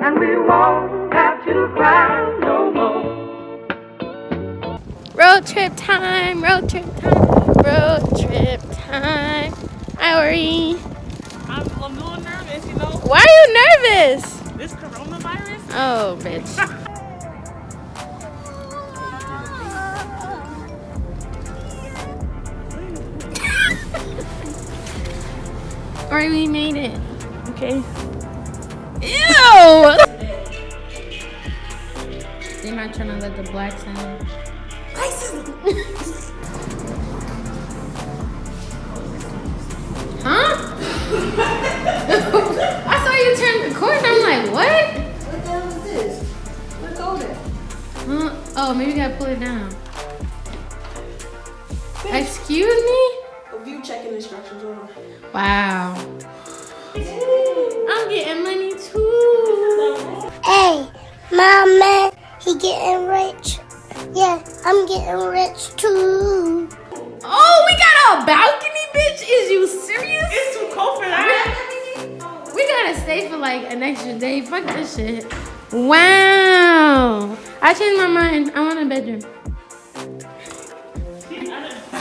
and we won't have to cry no more. Road trip time, road trip time, road trip time. Hi, Ori. I'm a little nervous, you know. Why are you nervous? This coronavirus. Oh, bitch. Ori, we made it. Okay. Ew! They're not trying to let the blacks in. Huh? I saw you turn the corner. I'm like, what? What the hell is this? Look over there. Huh? Oh, maybe you gotta pull it down. Excuse me? View checking instructions. Hold on. Wow. I'm getting money too. Hey, my man, he getting rich. Yeah, I'm getting rich too. Oh, we got a balcony, bitch? Is you serious? It's too cold for that. We gotta stay for like an extra day. Fuck this shit. Wow. I changed my mind. I want a bedroom.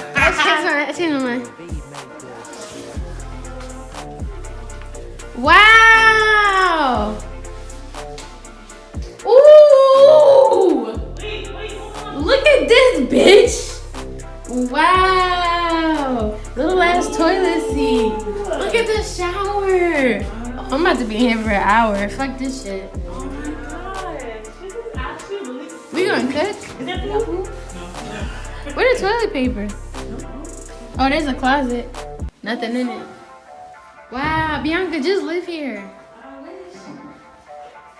I changed my mind. Wow. Ooh. Look at this, bitch. Wow. Little ass toilet seat. Look at the shower. I'm about to be in here for an hour. Fuck this shit. Oh my god. This is actually really. We gonna cook? Is that food? Where the toilet paper? Oh, there's a closet. Nothing in it. Wow, Bianca, just live here.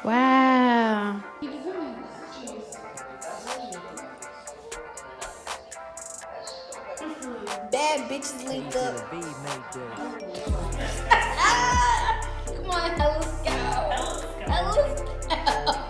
Wow. Bad bitches link up. Come on, let's go. Let's go.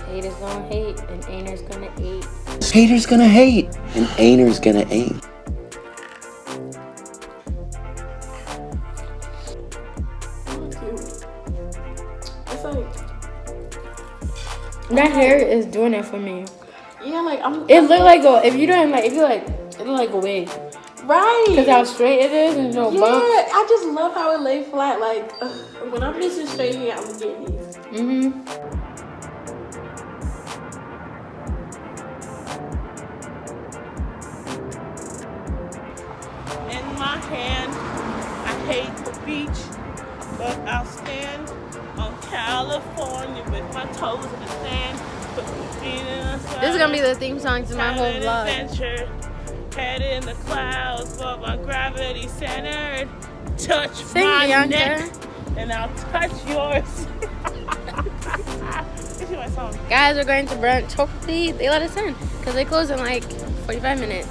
Haters gonna hate and ain'ters gonna eat. Haters gonna hate, and ain'ters gonna ain't. It's like, That hair is doing it for me. yeah, like I'm. It look like a, if you don't like, if you like, it look like a wig. Right. Cause how straight it is and no Yeah, bump. I just love how it lay flat. Like, when I'm missing straight hair, I'm getting these. Mm-hmm. In my hand, I hate the beach, but I'll stand on California with my toes in the sand. Put my feet in the sun. This is gonna be the theme song to my whole An vlog. adventure, head in the clouds, but my gravity centered. Touch Sing, my Bianca. neck, and I'll touch yours. This is my song. Guys, we're going to brunch. Hopefully they let us in because they close in like 45 minutes.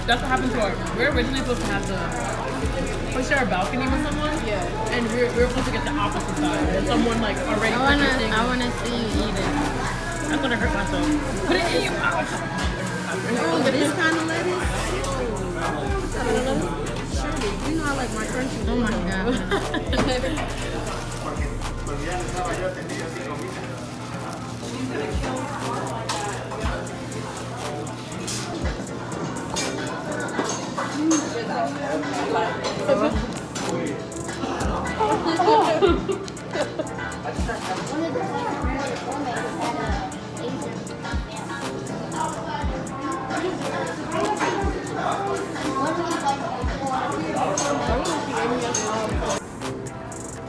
That's what happened to our. We were originally supposed to have we share a balcony with someone. Yeah. And we were supposed to get the opposite side. And someone like already. I wanna see you eat it. That's gonna hurt myself. Put it in your mouth. Oh, this kind of lettuce? Surely, you know I like my crunchy. Oh my god.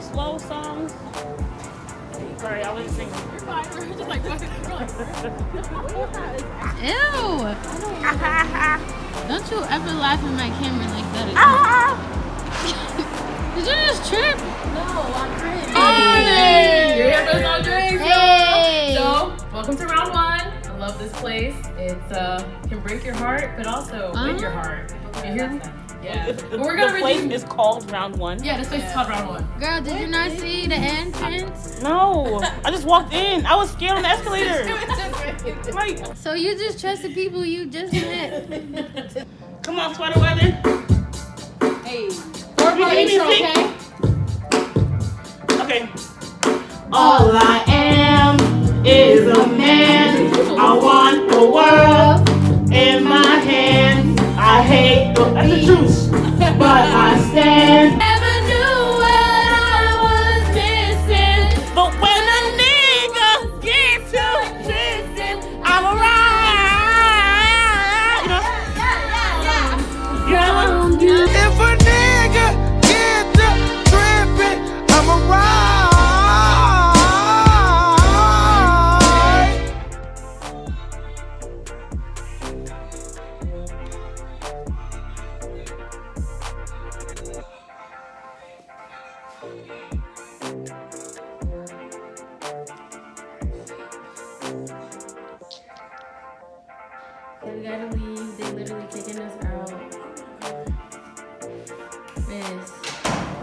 Slow song. songs. Sorry, I was singing. You're fine. We're just like, what? Ew! Don't you ever laugh at my camera like that again. Did you just trip? Hey! You're here for the song drinks, Hey! y'all. So, welcome to round one. I love this place. It's can break your heart, but also win your heart. You hear me? Yeah. But we're gonna The place read is called Round One. Yeah, this place is called round one. Girl, did you not see the entrance? No, I just walked in. I was scared on the escalator. Like, So you just trusted people you just met? come on, sweater weather. Hey. Okay. All I am is a man. I want the world in my hands. I hate the truth, but I stand. Never knew what I was missing. But when a nigga gets to prison, I'm alright. You know what? If a nigga get to tripping, I'm alright. We gotta leave. They literally kicking us out.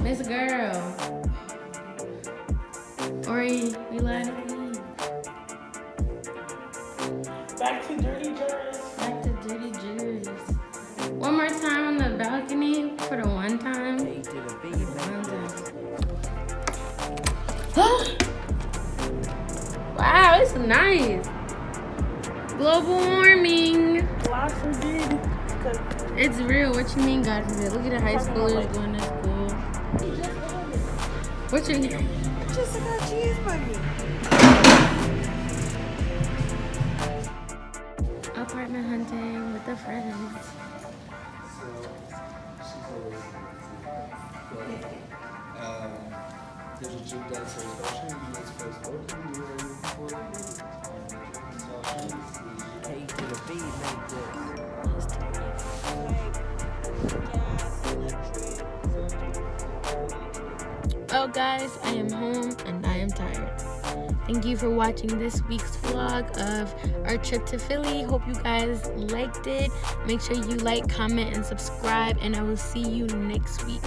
Miss girl. Ori, we lied to leave. Back to Dirty Jurors. Back to Dirty Jurors. One more time on the balcony for the one time. One time. Wow, it's nice. Global warming. God forbid. It's real. What you mean, God forbid? Look at the high schoolers going to school. What you mean? Just got cheeseburger. Apartment hunting with the friends. Did you do that satisfaction? You express welcome. You are ready for it. To the beat, make this. Oh guys, I am home and I am tired. Thank you for watching this week's vlog of our trip to Philly. Hope you guys liked it. Make sure you like, comment, and subscribe, and I will see you next week.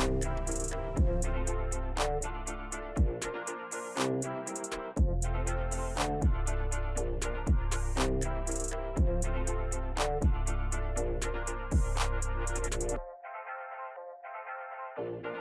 Thank you.